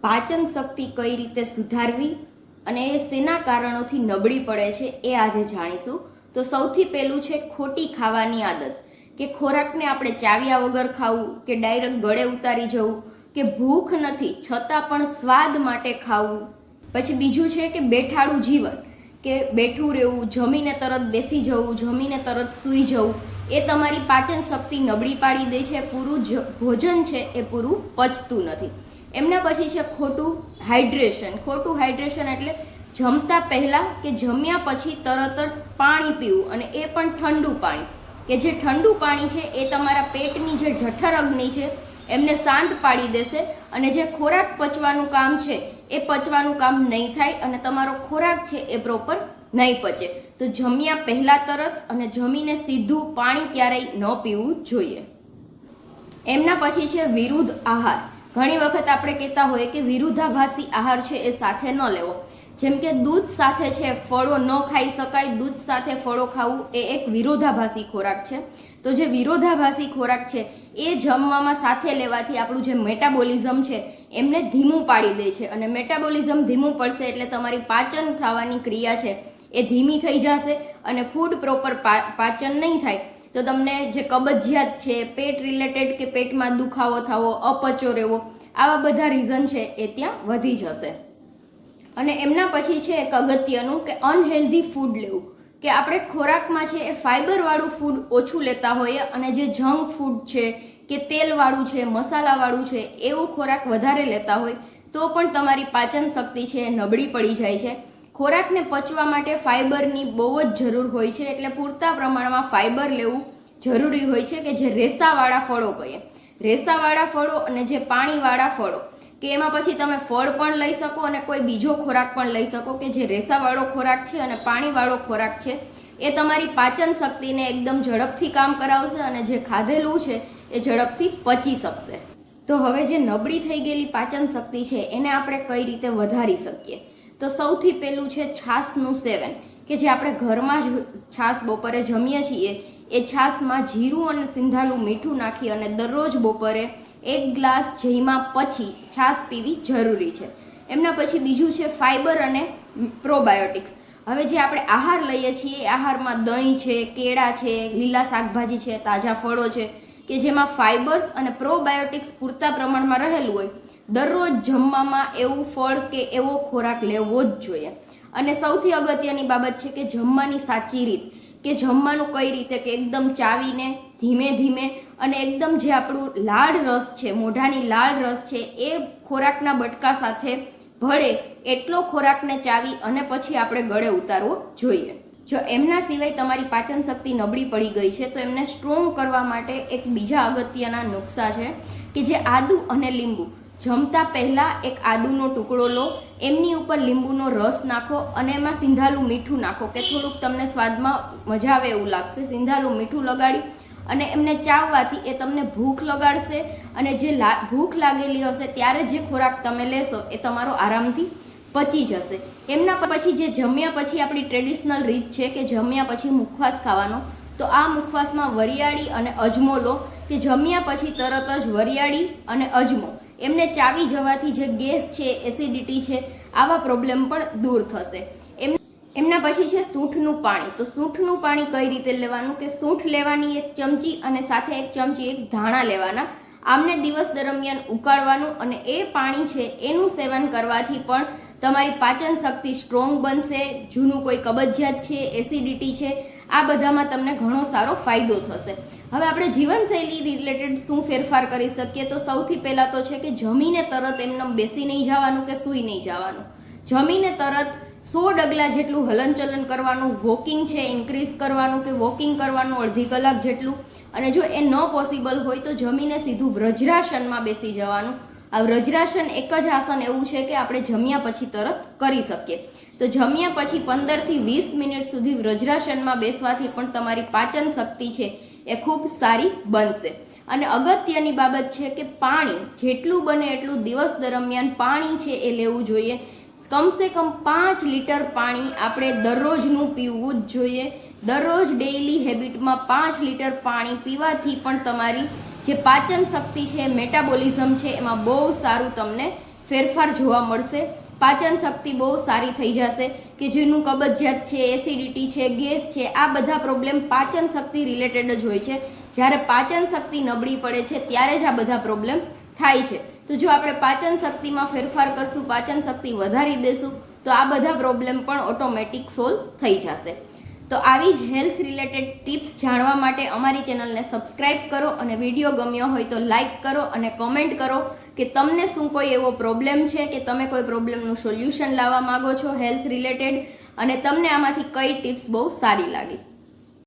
પાચન શક્તિ કઈ રીતે સુધારવી અને એ શેના કારણોથી નબળી પડે છે એ આજે જાણીશું. તો સૌથી પહેલું છે ખોટી ખાવાની આદત, કે ખોરાકને આપણે ચાવ્યા વગર ખાવું, કે ડાયરેક્ટ ગળે ઉતારી જવું, કે ભૂખ નથી છતાં પણ સ્વાદ માટે ખાવું. પછી બીજું છે કે બેઠાડું જીવન, કે બેઠું રહેવું, જમીને તરત બેસી જવું, જમીને તરત સૂઈ જવું. એ તમારી પાચન શક્તિ નબળી પાડી દે છે, પૂરું ભોજન છે એ પૂરું પચતું નથી. એમના પછી છે ખોટું હાઇડ્રેશન. ખોટું હાઇડ્રેશન એટલે જમતા પહેલાં કે જમ્યા પછી તરત જ પાણી પીવું, અને એ પણ ઠંડુ પાણી. કે જે ઠંડુ પાણી છે એ તમારા પેટની જે જઠર અગ્નિ છે એમને શાંત પાડી દેશે, અને જે ખોરાક પચવાનું કામ છે એ પચવાનું કામ નહીં થાય, અને તમારો ખોરાક છે એ પ્રોપર નહીં પચે. તો જમ્યા પહેલાં તરત અને જમીને સીધું પાણી ક્યારેય ન પીવું જોઈએ. એમના પછી છે વિરુદ્ધ આહાર. ઘણી વખત આપણે કહેતા હોઈએ કે વિરુદ્ધાભાસી આહાર છે એ સાથે ન લેવો. જેમ કે દૂધ સાથે છે ફળો ન ખાઈ શકાય, દૂધ સાથે ફળો ખાવું એ એક વિરોધાભાસી ખોરાક છે. તો જે વિરોધાભાસી ખોરાક છે એ જમવામાં સાથે લેવાથી આપણું જે મેટાબોલિઝમ છે એમને ધીમું પાડી દે છે, અને મેટાબોલિઝમ ધીમું પડશે એટલે તમારી પાચન થવાની ક્રિયા છે એ ધીમી થઈ જશે, અને ફૂડ પ્રોપર પાચન નહીં થાય તો તમને જે કબજિયાત છે, પેટ રિલેટેડ કે પેટમાં દુખાવો થવો, અપચો રહેવો, આવા બધા રીઝન છે એ ત્યાં વધી જશે. અને એમના પછી છે એક અગત્યનું કે અનહેલ્ધી ફૂડ લેવું, કે આપણે ખોરાકમાં છે એ ફાઈબરવાળું ફૂડ ઓછું લેતા હોઈએ, અને જે જંક ફૂડ છે કે તેલવાળું છે, મસાલાવાળું છે એવું ખોરાક વધારે લેતા હોય તો પણ તમારી પાચન શક્તિ છે એ નબળી પડી જાય છે. ખોરાકને પચવા માટે ફાઈબરની બહુ જ જરૂર હોય છે, એટલે પૂરતા પ્રમાણમાં ફાઈબર લેવું જરૂરી હોય છે. કે જે રેસાવાળા ફળો કહીએ, રેસાવાળા ફળો અને જે પાણીવાળા ફળો, કે એમાં પછી તમે ફળ પણ લઈ શકો અને કોઈ બીજો ખોરાક પણ લઈ શકો. કે જે રેસાવાળો ખોરાક છે અને પાણીવાળો ખોરાક છે એ તમારી પાચન શક્તિને એકદમ ઝડપથી કામ કરાવશે, અને જે ખાધેલું છે એ ઝડપથી પચી શકશે. તો હવે જે નબળી થઈ ગયેલી પાચન શક્તિ છે એને આપણે કઈ રીતે વધારી શકીએ? તો સૌથી પહેલું છે છાશનું સેવન, કે જે આપણે ઘરમાં જ છાશ બપોરે જમીએ છીએ એ છાશમાં જીરું અને સિંધાલું મીઠું નાખી અને દરરોજ બપોરે 1 ગ્લાસ જમ્યા પછી છાશ પીવી જરૂરી છે. એમના પછી બીજું છે ફાઈબર અને પ્રોબાયોટિક્સ. હવે જે આપણે આહાર લઈએ છીએ એ આહારમાં દહીં છે, કેળા છે, લીલા શાકભાજી છે, તાજા ફળો છે, કે જેમાં ફાઈબર્સ અને પ્રોબાયોટિક્સ પૂરતા પ્રમાણમાં રહેલું હોય. દરરોજ જમવામાં એવું ફળ કે એવો ખોરાક લેવો જ જોઈએ. અને સૌથી અગત્યની બાબત છે કે જમવાની સાચી રીત, કે જમવાનું કઈ રીતે, કે એકદમ ચાવીને ધીમે ધીમે, અને એકદમ જે આપણું લાળ રસ છે, મોઢાની લાળ રસ છે એ ખોરાકના બટકા સાથે ભળે એટલો ખોરાકને ચાવી અને પછી આપણે ગળે ઉતારવો જોઈએ. જો એમના સિવાય તમારી પાચન શક્તિ નબળી પડી ગઈ છે તો એમને સ્ટ્રોંગ કરવા માટે એક બીજા અગત્યના નુસ્ખા છે, કે જે આદુ અને લીંબુ. જમતા પહેલાં એક આદુનો ટુકડો લો, એમની ઉપર લીંબુનો રસ નાખો અને એમાં સિંધાલું મીઠું નાખો, કે થોડુંક તમને સ્વાદમાં મજા આવે એવું લાગશે. સિંધાલું મીઠું લગાડી અને એમને ચાવવાથી એ તમને ભૂખ લગાડશે, અને જે ભૂખ લાગેલી હશે ત્યારે જે ખોરાક તમે લેશો એ તમારો આરામથી પચી જશે. એમના પછી જે જમ્યા પછી આપણી ટ્રેડિશનલ રીત છે કે જમ્યા પછી મુખવાસ ખાવાનો. તો આ મુખવાસમાં વરિયાળી અને અજમો લો, કે જમ્યા પછી તરત જ વરિયાળી અને અજમો એમને ચાવી જવાથી જે ગેસ છે, એસિડિટી છે, આવા પ્રોબ્લેમ પણ દૂર થશે. એમના પછી છે સૂંઠનું પાણી. તો સૂંઠનું પાણી કઈ રીતે લેવાનું, કે સૂંઠ લેવાની 1 ચમચી અને સાથે 1 ચમચી ધાણા લેવાના. આમને દિવસ દરમિયાન ઉકાળવાનું, અને એ પાણી છે એનું સેવન કરવાથી પણ તમારી પાચન શક્તિ સ્ટ્રોંગ બનશે. જૂનું કોઈ કબજિયાત છે, એસિડિટી છે, આ બધામાં તમને ઘણો સારો ફાયદો થશે. હવે આપણે જીવનશૈલી રિલેટેડ શું ફેરફાર કરી શકીએ? તો સૌથી પહેલાં તો છે કે જમીને તરત એમને બેસી નહીં જવાનું કે સૂઈ નહીં જવાનું. જમીને તરત 100 ડગલા જેટલું હલનચલન કરવાનું, વોકિંગ છે ઇન્ક્રીઝ કરવાનું, કે વોકિંગ કરવાનું અડધી કલાક જેટલું. અને જો એ ન પોસિબલ હોય તો જમીને સીધું વ્રજરાસનમાં બેસી જવાનું. આ વ્રજરાસન એક જ આસન એવું છે કે આપણે જમ્યા પછી તરત કરી શકીએ. તો જમ્યા પછી 15 થી 20 મિનિટ સુધી વ્રજરાસનમાં બેસવાથી પણ તમારી પાચન શક્તિ છે એ ખૂબ સારી બનશે. અને અગત્યની બાબત છે કે પાણી જેટલું બને એટલું દિવસ દરમિયાન પાણી છે એ લેવું જોઈએ. કમસે કમ 5 લીટર પાણી આપણે દરરોજનું પીવું જ જોઈએ. દરરોજ ડેઇલી હેબિટમાં 5 લીટર પાણી પીવાથી પણ તમારી જે પાચન શક્તિ છે, મેટાબોલિઝમ છે, એમાં બહુ સારું તમને ફેરફાર જોવા મળશે. પાચન શક્તિ બહુ સારી થઈ જશે, કે જેનું કબજિયાત છે, એસિડિટી છે, ગેસ છે, આ બધા પ્રોબ્લેમ પાચન શક્તિ રિલેટેડ જ હોય છે. જ્યારે પાચન શક્તિ નબળી પડે છે ત્યારે જ આ બધા પ્રોબ્લેમ થાય છે. તો જો આપણે પાચન શક્તિમાં ફેરફાર કરશું, પાચન શક્તિ વધારી દેશું, તો આ બધા પ્રોબ્લેમ પણ ઓટોમેટિક સોલ્વ થઈ જશે. તો આવી જ હેલ્થ રિલેટેડ ટિપ્સ જાણવા માટે અમારી ચેનલને સબસ્ક્રાઇબ કરો, અને વિડીયો ગમ્યો હોય તો લાઇક કરો અને કોમેન્ટ કરો કે તમને શું કોઈ એવો પ્રોબ્લેમ છે કે તમે કોઈ પ્રોબ્લેમનું સોલ્યુશન લાવવા માંગો છો હેલ્થ રિલેટેડ, અને તમને આમાંથી કઈ ટિપ્સ બહુ સારી લાગી.